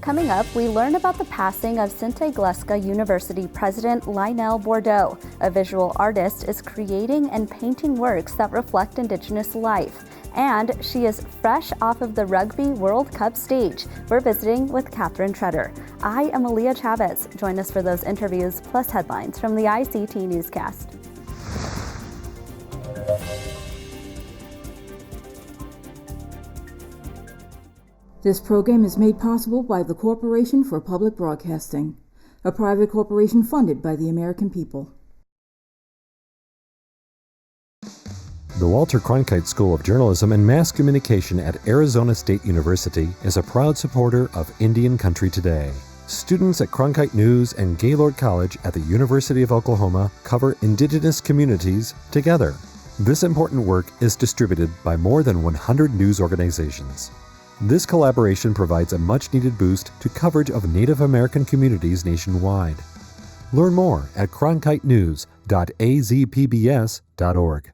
Coming up, we learn about the passing of Sinte Gleska University President Lionel Bordeaux. A visual artist is creating and painting works that reflect Indigenous life. And she is fresh off of the Rugby World Cup stage. We're visiting with Kathryn Treder. I am Aaliyah Chavez. Join us for those interviews plus headlines from the ICT Newscast. This program is made possible by the Corporation for Public Broadcasting, a private corporation funded by the American people. The Walter Cronkite School of Journalism and Mass Communication at Arizona State University is a proud supporter of Indian Country Today. Students at Cronkite News and Gaylord College at the University of Oklahoma cover Indigenous communities together. This important work is distributed by more than 100 news organizations. This collaboration provides a much-needed boost to coverage of Native American communities nationwide. Learn more at cronkitenews.azpbs.org.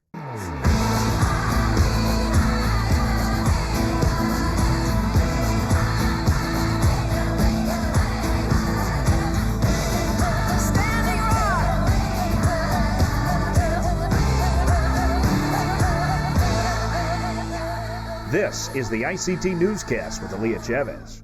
This is the ICT Newscast with Aaliyah Chavez.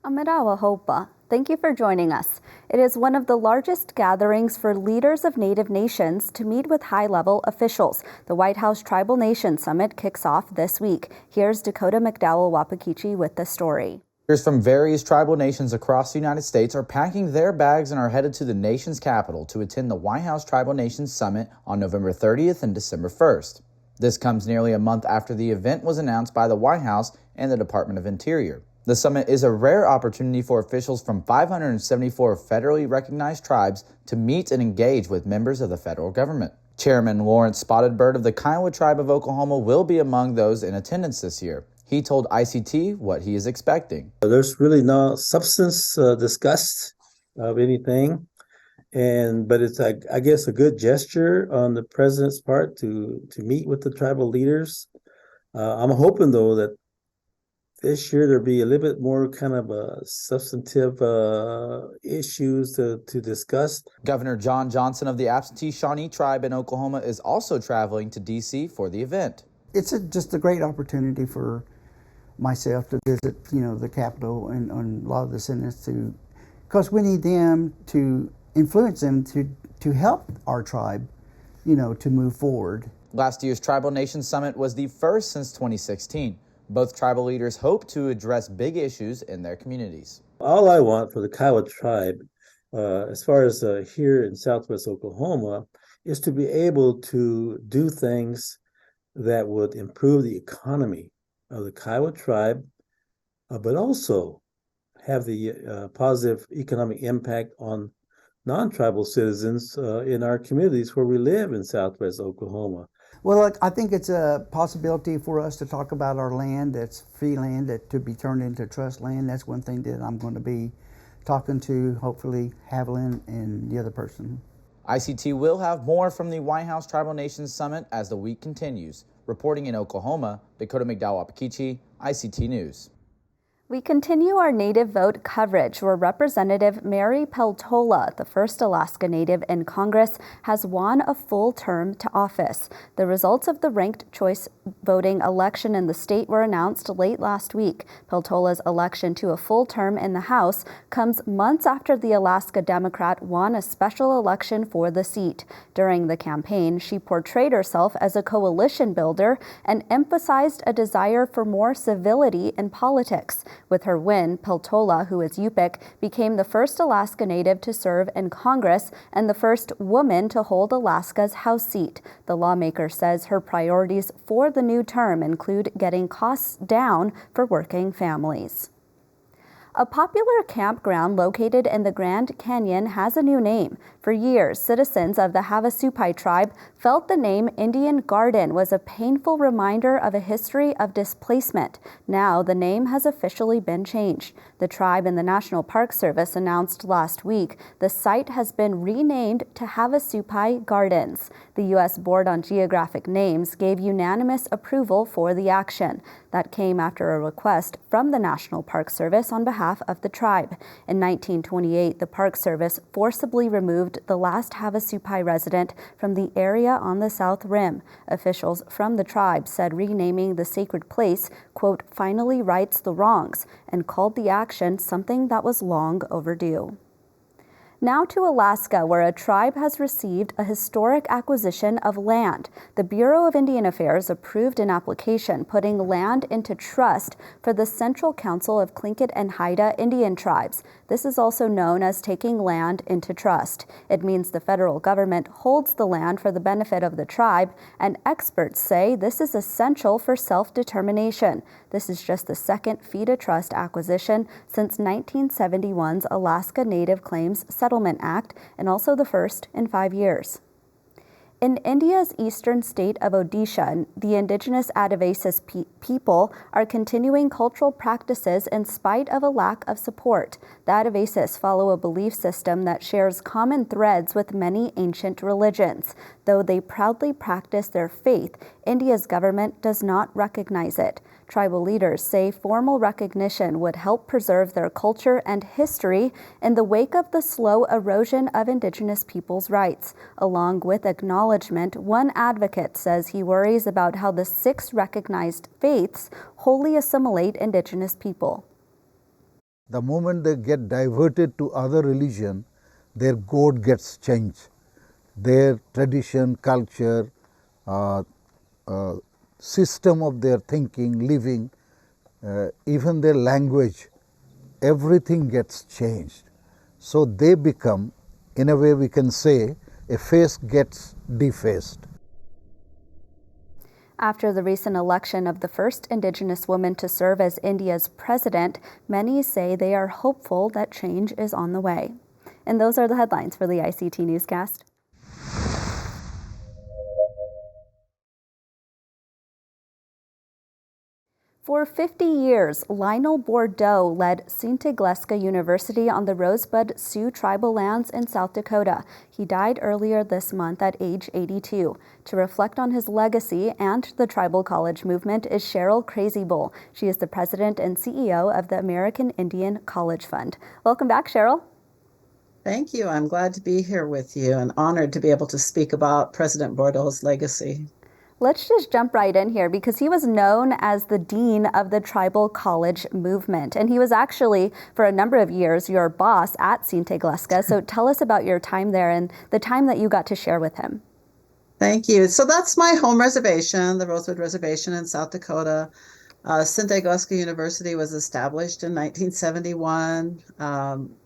Amirawa Hopa, thank you for joining us. It is one of the largest gatherings for leaders of Native nations to meet with high-level officials. The White House Tribal Nations Summit kicks off this week. Here's Dakota McDowell-Wapakichi with the story. Leaders from various tribal nations across the United States are packing their bags and are headed to the nation's capital to attend the White House Tribal Nations Summit on November 30th and December 1st. This comes nearly a month after the event was announced by the White House and the Department of Interior. The summit is a rare opportunity for officials from 574 federally recognized tribes to meet and engage with members of the federal government. Chairman Lawrence Spotted Bird of the Kiowa Tribe of Oklahoma will be among those in attendance this year. He told ICT what he is expecting. There's really no substance discussed of anything. But it's, I guess, a good gesture on the president's part to meet with the tribal leaders. I'm hoping, though, that this year there'll be a little bit more kind of substantive issues to discuss. Governor John Johnson of the absentee Shawnee tribe in Oklahoma is also traveling to D.C. for the event. It's just a great opportunity for myself to visit, the Capitol and a lot of the senators because we need them to influence them to help our tribe, to move forward. Last year's Tribal Nations Summit was the first since 2016. Both tribal leaders hope to address big issues in their communities. All I want for the Kiowa tribe, as far as here in Southwest Oklahoma, is to be able to do things that would improve the economy of the Kiowa tribe, but also have the positive economic impact on non-tribal citizens in our communities where we live in Southwest Oklahoma. Well, I think it's a possibility for us to talk about our land that's free land that to be turned into trust land. That's one thing that I'm going to be talking to, hopefully, Haviland and the other person. ICT will have more from the White House Tribal Nations Summit as the week continues. Reporting in Oklahoma, Dakota McDowell-Wapakichi, ICT News. We continue our Native Vote coverage where Representative Mary Peltola, the first Alaska Native in Congress, has won a full term to office. The results of the ranked choice voting election in the state were announced late last week. Peltola's election to a full term in the House comes months after the Alaska Democrat won a special election for the seat. During the campaign, she portrayed herself as a coalition builder and emphasized a desire for more civility in politics. With her win, Peltola, who is Inupiaq, became the first Alaska Native to serve in Congress and the first woman to hold Alaska's House seat. The lawmaker says her priorities for the new term include getting costs down for working families. A popular campground located in the Grand Canyon has a new name. For years, citizens of the Havasupai tribe felt the name Indian Garden was a painful reminder of a history of displacement. Now, the name has officially been changed. The tribe and the National Park Service announced last week the site has been renamed to Havasupai Gardens. The U.S. Board on Geographic Names gave unanimous approval for the action. That came after a request from the National Park Service on behalf of the tribe. In 1928, the Park Service forcibly removed the last Havasupai resident from the area on the South Rim. Officials from the tribe said renaming the sacred place, quote, finally rights the wrongs, and called the action something that was long overdue. Now to Alaska, where a tribe has received a historic acquisition of land. The Bureau of Indian Affairs approved an application putting land into trust for the Central Council of Tlingit and Haida Indian tribes. This is also known as taking land into trust. It means the federal government holds the land for the benefit of the tribe, and experts say this is essential for self-determination. This is just the second FIDA trust acquisition since 1971's Alaska Native Claims Settlement Act, and also the first in 5 years. In India's eastern state of Odisha, the indigenous Adivasis people are continuing cultural practices in spite of a lack of support. The Adivasis follow a belief system that shares common threads with many ancient religions. Though they proudly practice their faith, India's government does not recognize it. Tribal leaders say formal recognition would help preserve their culture and history in the wake of the slow erosion of Indigenous peoples' rights. Along with acknowledgement, one advocate says he worries about how the 6 recognized faiths wholly assimilate Indigenous people. The moment they get diverted to other religion, their code gets changed. Their tradition, culture, system of their thinking, living, even their language, everything gets changed. So they become, in a way we can say, a face gets defaced. After the recent election of the first Indigenous woman to serve as India's president, many say they are hopeful that change is on the way. And those are the headlines for the ICT Newscast. For 50 years, Lionel Bordeaux led Sinte Gleska University on the Rosebud Sioux tribal lands in South Dakota. He died earlier this month at age 82. To reflect on his legacy and the tribal college movement is Cheryl Crazy Bull. She is the president and CEO of the American Indian College Fund. Welcome back, Cheryl. Thank you. I'm glad to be here with you and honored to be able to speak about President Bordeaux's legacy. Let's just jump right in here because he was known as the dean of the tribal college movement. And he was actually, for a number of years, your boss at Sinte Gleska. So tell us about your time there and the time that you got to share with him. Thank you. So that's my home reservation, the Rosebud Reservation in South Dakota. Sinte Gleska University was established in 1971.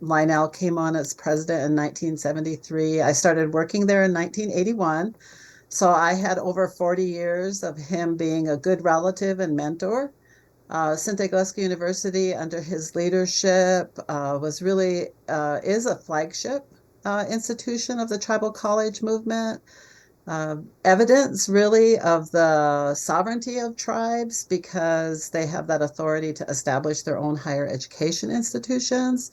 Lionel came on as president in 1973. I started working there in 1981. So I had over 40 years of him being a good relative and mentor. Sinte Gleska University, under his leadership, was really is a flagship institution of the tribal college movement. Evidence really of the sovereignty of tribes because they have that authority to establish their own higher education institutions.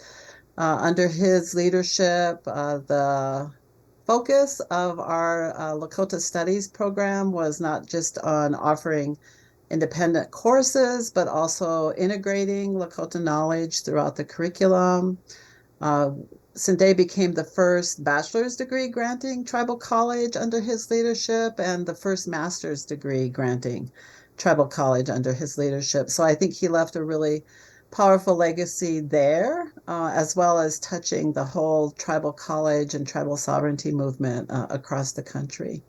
Under his leadership, the focus of our Lakota Studies program was not just on offering independent courses, but also integrating Lakota knowledge throughout the curriculum. Sinte became the first bachelor's degree granting tribal college under his leadership and the first master's degree granting tribal college under his leadership. So I think he left a really powerful legacy there, as well as touching the whole tribal college and tribal sovereignty movement across the country.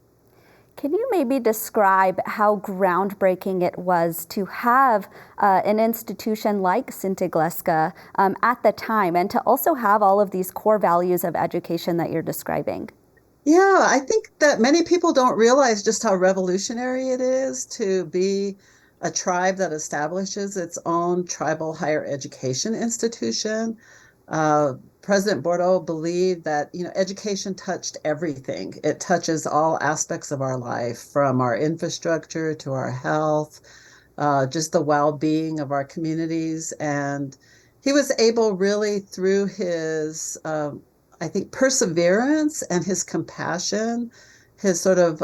Can you maybe describe how groundbreaking it was to have an institution like Sinte Gleska at the time and to also have all of these core values of education that you're describing? Yeah, I think that many people don't realize just how revolutionary it is to be a tribe that establishes its own tribal higher education institution. President Bordeaux believed that, education touched everything. It touches all aspects of our life, from our infrastructure to our health, just the well-being of our communities. And he was able really through his, I think, perseverance and his compassion, his sort of,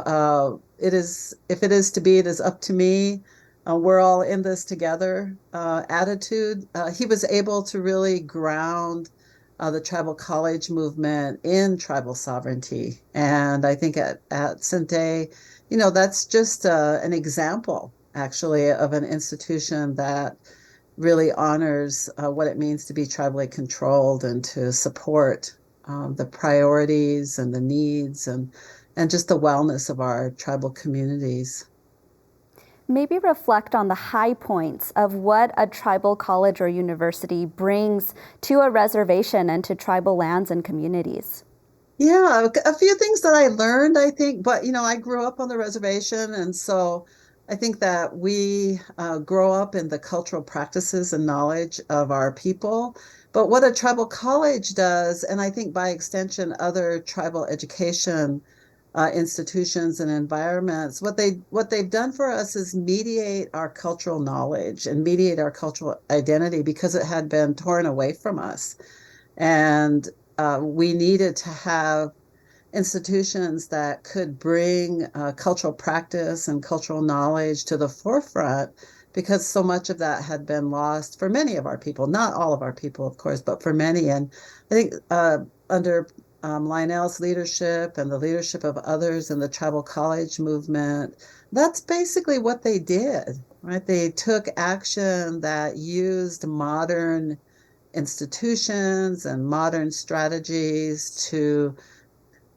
if it is to be, it is up to me, we're all in this together attitude. He was able to really ground the tribal college movement in tribal sovereignty. And I think at Sinte, that's just an example, actually, of an institution that really honors what it means to be tribally controlled and to support the priorities and the needs and just the wellness of our tribal communities. Maybe reflect on the high points of what a tribal college or university brings to a reservation and to tribal lands and communities. Yeah, a few things that I learned, I think, but I grew up on the reservation, and so I think that we grow up in the cultural practices and knowledge of our people. But what a tribal college does, and I think by extension, other tribal education institutions and environments, what they've done for us is mediate our cultural knowledge and mediate our cultural identity because it had been torn away from us. And we needed to have institutions that could bring cultural practice and cultural knowledge to the forefront because so much of that had been lost for many of our people, not all of our people, of course, but for many. And I think under Lionel's leadership and the leadership of others in the tribal college movement, that's basically what they did, right? They took action that used modern institutions and modern strategies to,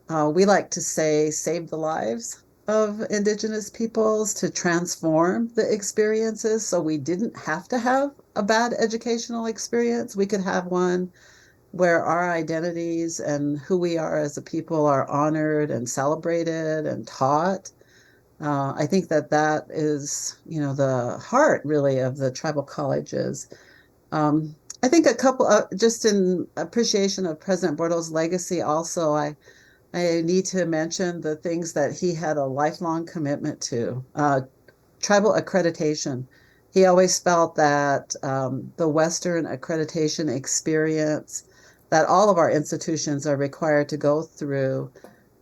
we like to say, save the lives of Indigenous peoples, to transform the experiences so we didn't have to have a bad educational experience. We could have one where our identities and who we are as a people are honored and celebrated and taught. I think that is, the heart really of the tribal colleges. I think a couple, just in appreciation of President Bordeaux's legacy also, I need to mention the things that he had a lifelong commitment to. Tribal accreditation. He always felt that the Western accreditation experience that all of our institutions are required to go through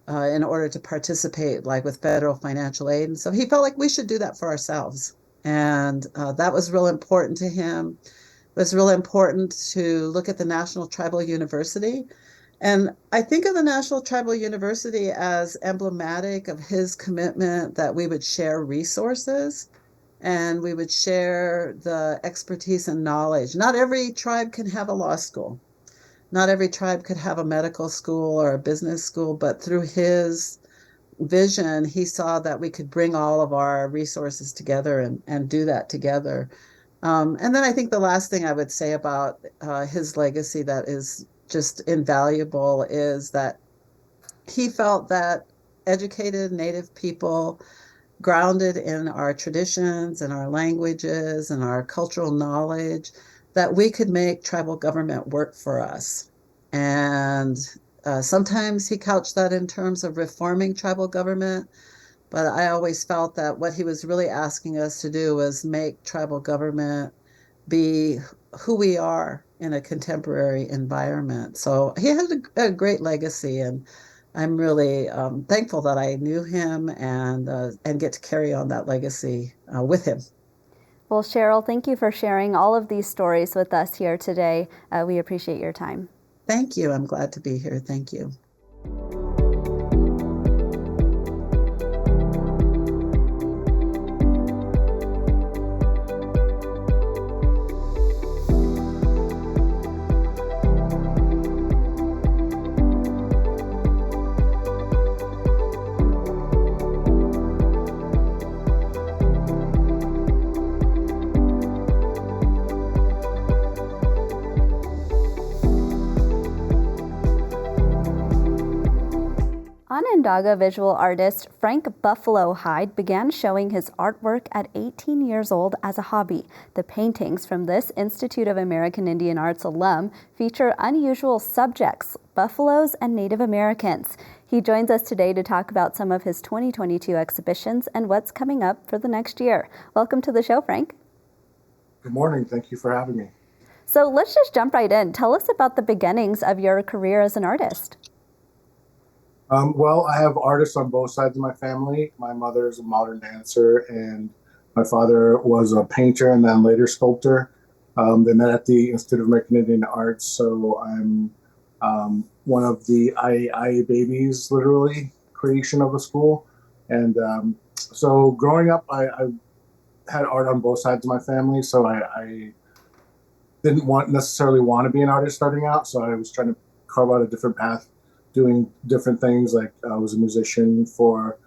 in order to participate, like with federal financial aid. And so he felt like we should do that for ourselves. And that was real important to him. It was real important to look at the National Tribal University. And I think of the National Tribal University as emblematic of his commitment that we would share resources and we would share the expertise and knowledge. Not every tribe can have a law school. Not every tribe could have a medical school or a business school, but through his vision, he saw that we could bring all of our resources together and do that together. And then I think the last thing I would say about his legacy that is just invaluable is that he felt that educated Native people, grounded in our traditions and our languages and our cultural knowledge, that we could make tribal government work for us. And sometimes he couched that in terms of reforming tribal government, but I always felt that what he was really asking us to do was make tribal government be who we are in a contemporary environment. So he had a great legacy, and I'm really thankful that I knew him and get to carry on that legacy with him. Well, Cheryl, thank you for sharing all of these stories with us here today. We appreciate your time. Thank you. I'm glad to be here. Thank you. Onondaga visual artist Frank Buffalo Hyde began showing his artwork at 18 years old as a hobby. The paintings from this Institute of American Indian Arts alum feature unusual subjects, buffaloes and Native Americans. He joins us today to talk about some of his 2022 exhibitions and what's coming up for the next year. Welcome to the show, Frank. Good morning. Thank you for having me. So let's just jump right in. Tell us about the beginnings of your career as an artist. Well, I have artists on both sides of my family. My mother is a modern dancer, and My father was a painter and then later sculptor. They met at the Institute of American Indian Arts, so I'm one of the IAIA babies, literally, creation of the school. And so growing up, I had art on both sides of my family, so I didn't necessarily want to be an artist starting out, so I was trying to carve out a different path, doing different things. Like I was a musician for,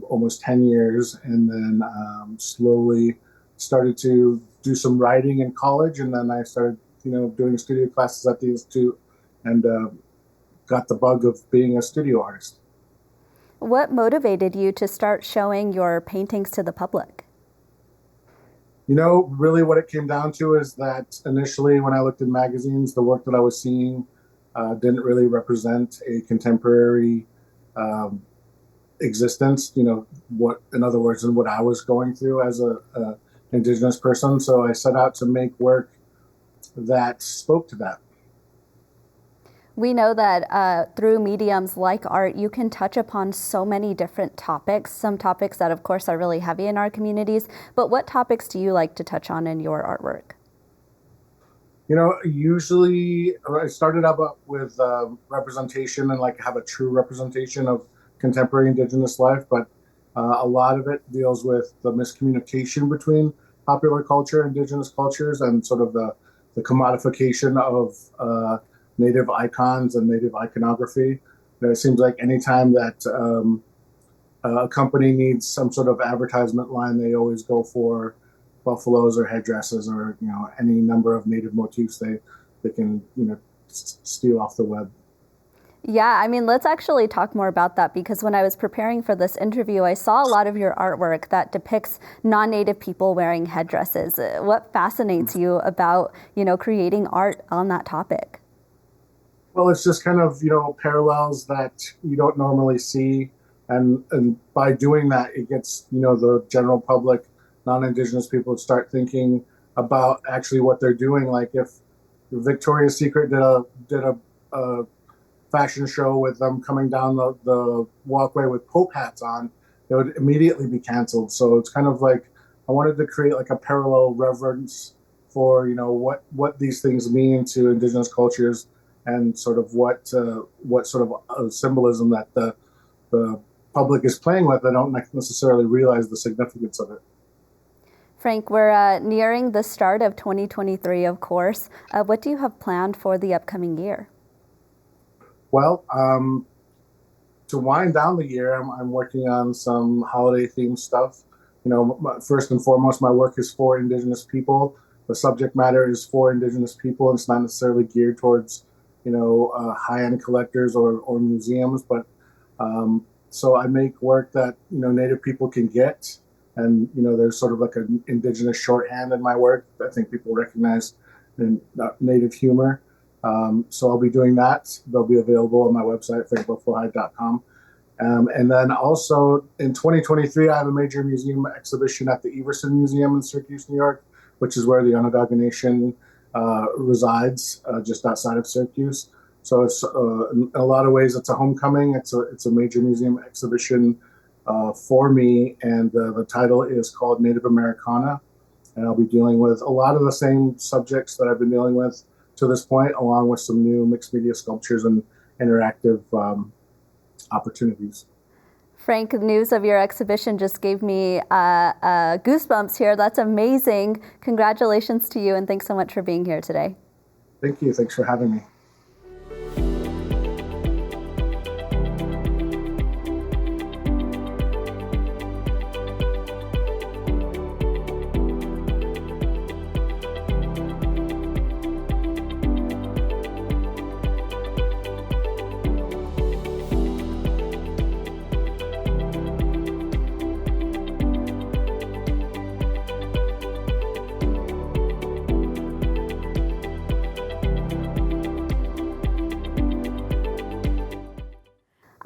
almost 10 years, and then slowly started to do some writing in college, and then I started, doing studio classes at the Institute, and got the bug of being a studio artist. What motivated you to start showing your paintings to the public? Really what it came down to is that initially when I looked in magazines, the work that I was seeing didn't really represent a contemporary existence, what I was going through as a Indigenous person. So I set out to make work that spoke to that. We know that through mediums like art, you can touch upon so many different topics, some topics that, of course, are really heavy in our communities. But what topics do you like to touch on in your artwork? Usually I started out with representation and have a true representation of contemporary Indigenous life, but a lot of it deals with the miscommunication between popular culture, Indigenous cultures, and sort of the commodification of Native icons and Native iconography. It seems like anytime that a company needs some sort of advertisement line, they always go for buffaloes or headdresses or any number of Native motifs they can steal off the web. Yeah, let's actually talk more about that, because when I was preparing for this interview, I saw a lot of your artwork that depicts non-Native people wearing headdresses. What fascinates you about, creating art on that topic? Well, it's just kind of, parallels that you don't normally see. And by doing that, it gets, the general public, non-Indigenous people to start thinking about actually what they're doing. Like if Victoria's Secret did a fashion show with them coming down the walkway with Pope hats on, it would immediately be canceled. So it's kind of like I wanted to create a parallel reverence for, what these things mean to Indigenous cultures, and sort of what sort of symbolism that the public is playing with. They don't necessarily realize the significance of it. Frank, we're nearing the start of 2023, of course. What do you have planned for the upcoming year? Well, to wind down the year, I'm working on some holiday-themed stuff. First and foremost, my work is for Indigenous people. The subject matter is for Indigenous people, and it's not necessarily geared towards high-end collectors or museums, but so I make work that Native people can get, and there's sort of an Indigenous shorthand in my work. I think people recognize in Native humor. So I'll be doing that. They'll be available on my website, frankbuffalohyde.com. And then also in 2023, I have a major museum exhibition at the Everson Museum in Syracuse, New York, which is where the Onondaga Nation resides, just outside of Syracuse. So it's in a lot of ways, it's a homecoming. It's a major museum exhibition for me, and the title is called Native Americana, and I'll be dealing with a lot of the same subjects that I've been dealing with to this point, along with some new mixed media sculptures and interactive opportunities. Frank, news of your exhibition just gave me goosebumps here. That's amazing. Congratulations to you, and thanks so much for being here today. Thank you. Thanks for having me.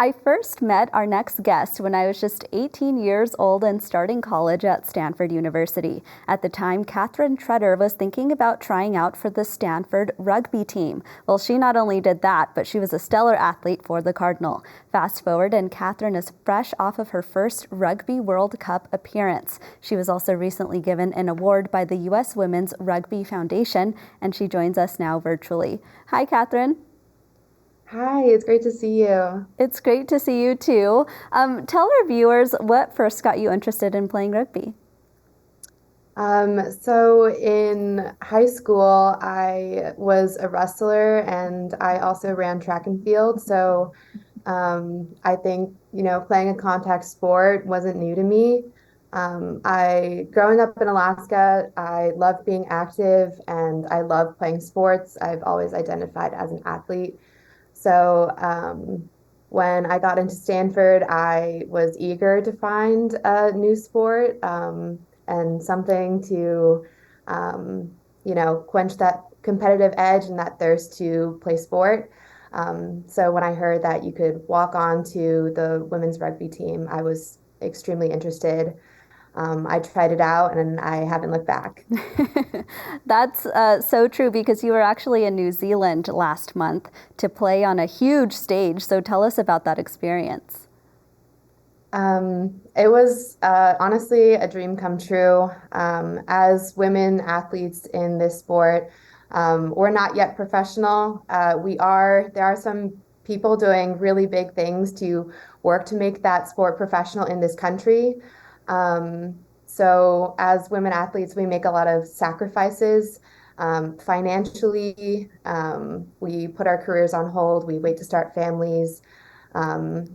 I first met our next guest when I was just 18 years old and starting college at Stanford University. At the time, Kathryn Treder was thinking about trying out for the Stanford rugby team. Well, she not only did that, but she was a stellar athlete for the Cardinal. Fast forward, and Kathryn is fresh off of her first Rugby World Cup appearance. She was also recently given an award by the U.S. Women's Rugby Foundation, and she joins us now virtually. Hi, Kathryn. Hi, it's great to see you. It's great to see you too. Tell our viewers what first got you interested in playing rugby. So in high school, I was a wrestler and I also ran track and field. So I think, playing a contact sport wasn't new to me. Growing up in Alaska, I loved being active and I loved playing sports. I've always identified as an athlete. So when I got into Stanford, I was eager to find a new sport and something to, quench that competitive edge and that thirst to play sport. So when I heard that you could walk on to the women's rugby team, I was extremely interested. I tried it out and I haven't looked back. That's so true, because you were actually in New Zealand last month to play on a huge stage. So tell us about that experience. It was honestly a dream come true. As women athletes in this sport, we're not yet professional. There are some people doing really big things to work to make that sport professional in this country. So as women athletes, we make a lot of sacrifices financially. We put our careers on hold. We wait to start families. And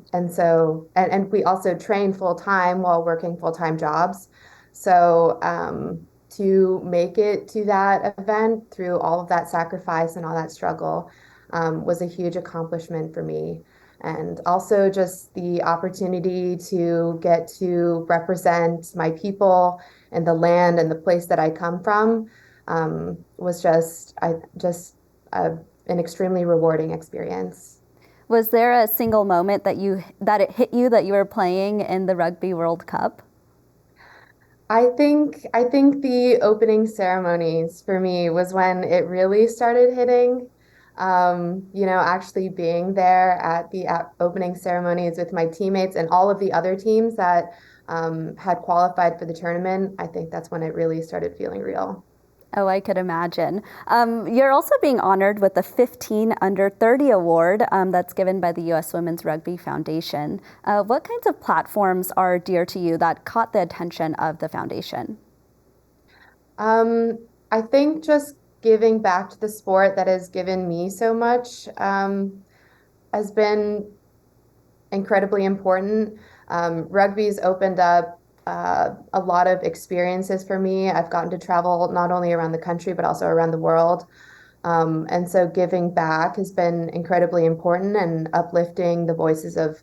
we also train full time while working full-time jobs. So to make it to that event through all of that sacrifice and all that struggle was a huge accomplishment for me. And also just the opportunity to get to represent my people and the land and the place that I come from was an extremely rewarding experience. Was there a single moment that it hit you that you were playing in the Rugby World Cup? I think the opening ceremonies for me was when it really started hitting. Actually being there at the opening ceremonies with my teammates and all of the other teams that had qualified for the tournament, I think that's when it really started feeling real. Oh, I could imagine. You're also being honored with the 15 Under 30 award that's given by the U.S. Women's Rugby Foundation. What kinds of platforms are dear to you that caught the attention of the foundation? I think just giving back to the sport that has given me so much has been incredibly important. Rugby's opened up a lot of experiences for me. I've gotten to travel not only around the country, but also around the world. And so giving back has been incredibly important and uplifting the voices of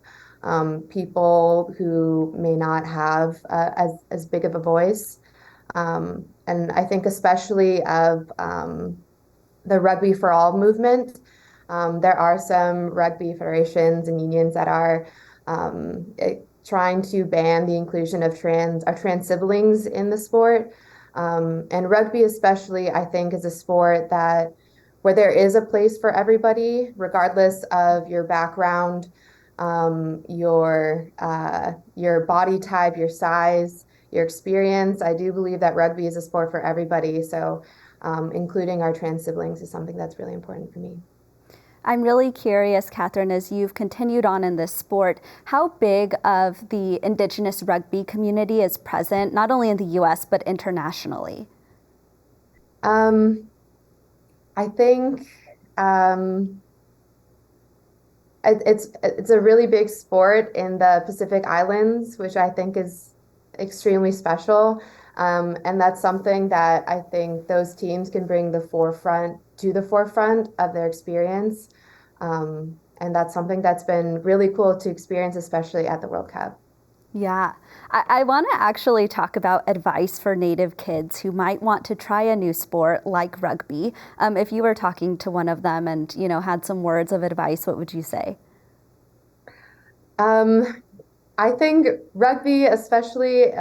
people who may not have as big of a voice. And I think especially of the Rugby for All movement. There are some rugby federations and unions that are trying to ban the inclusion of trans siblings in the sport. And rugby especially, I think, is a sport where there is a place for everybody, regardless of your background, your body type, your size, your experience. I do believe that rugby is a sport for everybody. So including our trans siblings is something that's really important for me. I'm really curious, Kathryn, as you've continued on in this sport, how big of the Indigenous rugby community is present, not only in the U.S., but internationally? I think it's a really big sport in the Pacific Islands, which I think is extremely special. And that's something that I think those teams can bring to the forefront of their experience. And that's something that's been really cool to experience, especially at the World Cup. Yeah, I want to actually talk about advice for Native kids who might want to try a new sport like rugby. If you were talking to one of them and, had some words of advice, what would you say? I think rugby, especially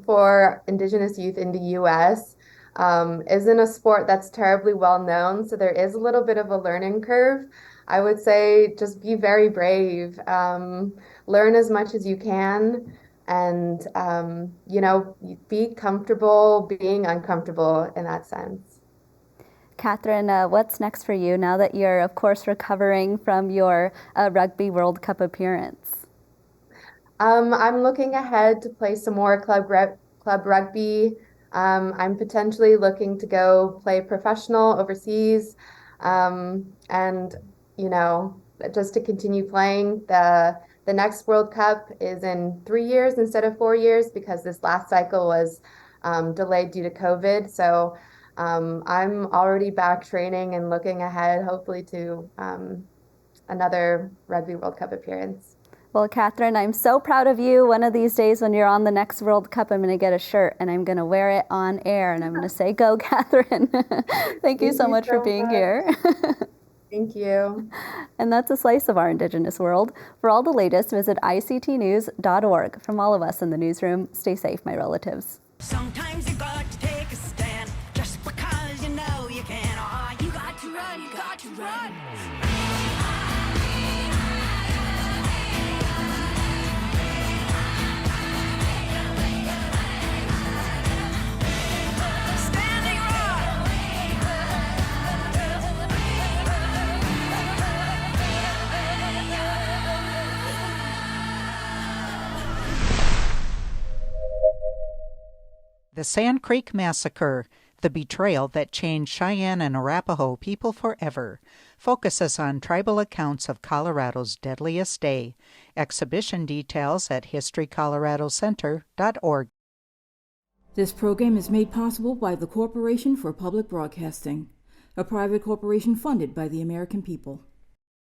for Indigenous youth in the US, isn't a sport that's terribly well known. So there is a little bit of a learning curve. I would say just be very brave, learn as much as you can, and be comfortable being uncomfortable in that sense. Kathryn, what's next for you now that you're, of course, recovering from your Rugby World Cup appearance? I'm looking ahead to play some more club rugby. I'm potentially looking to go play professional overseas, and just to continue playing. The next World Cup is in 3 years instead of 4 years because this last cycle was delayed due to COVID. So I'm already back training and looking ahead, hopefully, to another Rugby World Cup appearance. Well, Kathryn, I'm so proud of you. One of these days when you're on the next World Cup, I'm going to get a shirt and I'm going to wear it on air and I'm going to say, go, Kathryn. Thank you so much for being here. Thank you. And that's a slice of our Indigenous world. For all the latest, visit ictnews.org. From all of us in the newsroom, stay safe, my relatives. Sometimes you got to take a stand just because you know you can. Oh, you got to run, you got to run. The Sand Creek Massacre, the betrayal that changed Cheyenne and Arapaho people forever, focuses on tribal accounts of Colorado's deadliest day. Exhibition details at historycoloradocenter.org. This program is made possible by the Corporation for Public Broadcasting, a private corporation funded by the American people.